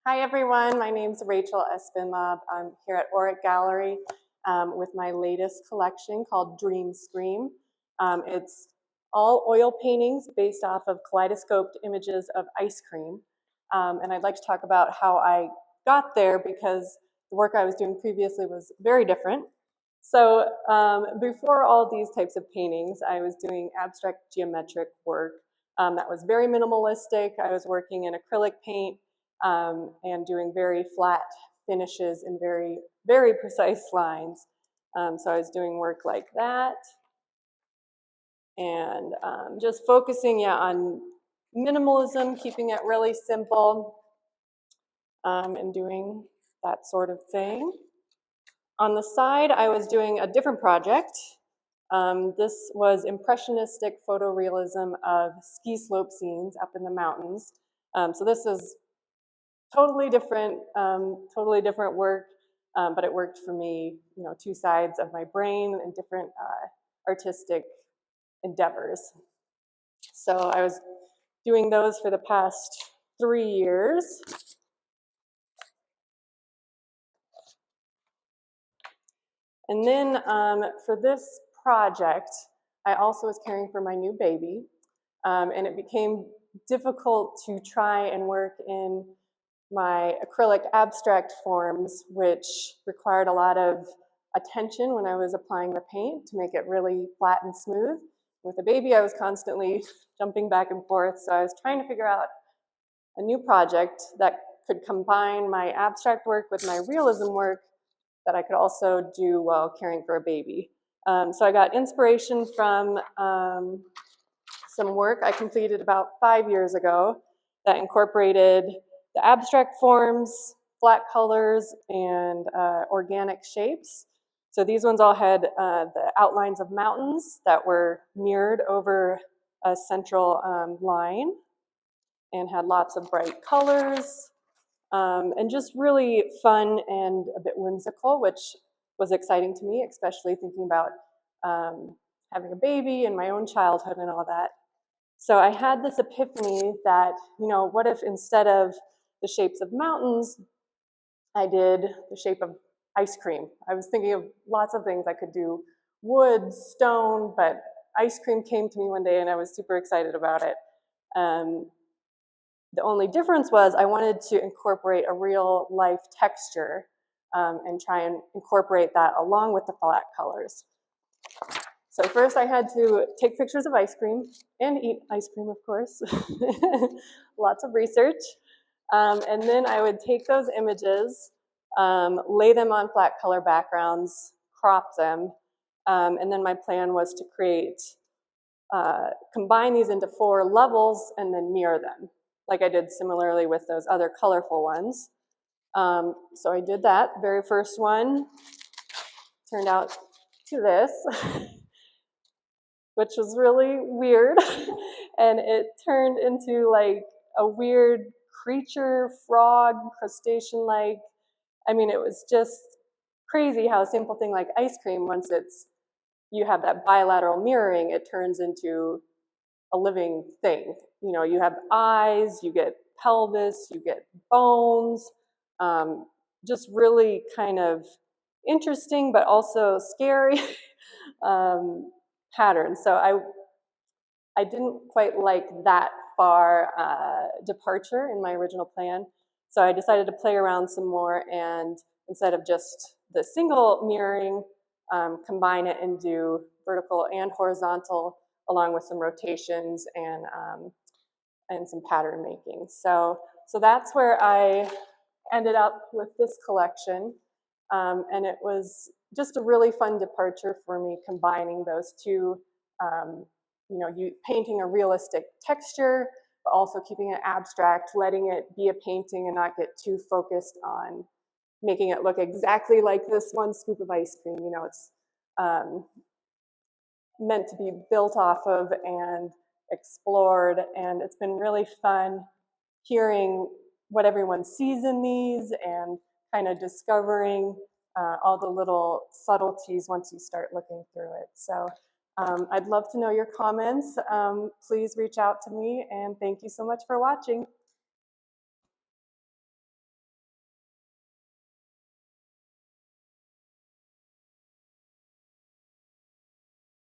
Hi everyone, my name is Rachel Espenlaub. I'm here at Oric Gallery with my latest collection called Dream Scream. It's all oil paintings based off of kaleidoscoped images of ice cream. And I'd like to talk about how I got there because the work I was doing previously was very different. So before all these types of paintings, I was doing abstract geometric work that was very minimalistic. I was working in acrylic paint and doing very flat finishes and very, very precise lines. So I was doing work like that and just focusing on minimalism, keeping it really simple and doing that sort of thing. On the side, I was doing a different project. This was impressionistic photorealism of ski slope scenes up in the mountains. So this is totally different work, but it worked for me, two sides of my brain and different artistic endeavors. So I was doing those for the past 3 years. And then for this project, I also was caring for my new baby, and it became difficult to try and work in my acrylic abstract forms, which required a lot of attention when I was applying the paint to make it really flat and smooth. With the baby, I was constantly jumping back and forth, so I was trying to figure out a new project that could combine my abstract work with my realism work that I could also do while caring for a baby. So I got inspiration from some work I completed about 5 years ago that incorporated the abstract forms, flat colors, and organic shapes. So these ones all had the outlines of mountains that were mirrored over a central line and had lots of bright colors and just really fun and a bit whimsical, which was exciting to me, especially thinking about having a baby and my own childhood and all that. So I had this epiphany that, what if instead of the shapes of mountains, I did the shape of ice cream. I was thinking of lots of things I could do, wood, stone, but ice cream came to me one day and I was super excited about it. The only difference was I wanted to incorporate a real life texture and try and incorporate that along with the flat colors. So first I had to take pictures of ice cream and eat ice cream, of course. Lots of research. And then I would take those images, lay them on flat color backgrounds, crop them, and then my plan was to combine these into 4 levels and then mirror them, like I did similarly with those other colorful ones. So I did that. The very first one turned out to this, which was really weird. And it turned into like a weird creature, frog, crustacean-like. I mean, it was just crazy how a simple thing like ice cream, once you have that bilateral mirroring, it turns into a living thing. You have eyes, you get pelvis, you get bones, just really kind of interesting, but also scary pattern. So I didn't quite like that far departure in my original plan. So I decided to play around some more and instead of just the single mirroring, combine it and do vertical and horizontal along with some rotations and some pattern making. So that's where I ended up with this collection. And it was just a really fun departure for me, combining those two, painting a realistic texture, but also keeping it abstract, letting it be a painting and not get too focused on making it look exactly like this one scoop of ice cream. It's meant to be built off of and explored, and it's been really fun hearing what everyone sees in these and kind of discovering all the little subtleties once you start looking through it. So I'd love to know your comments. Please reach out to me, and thank you so much for watching.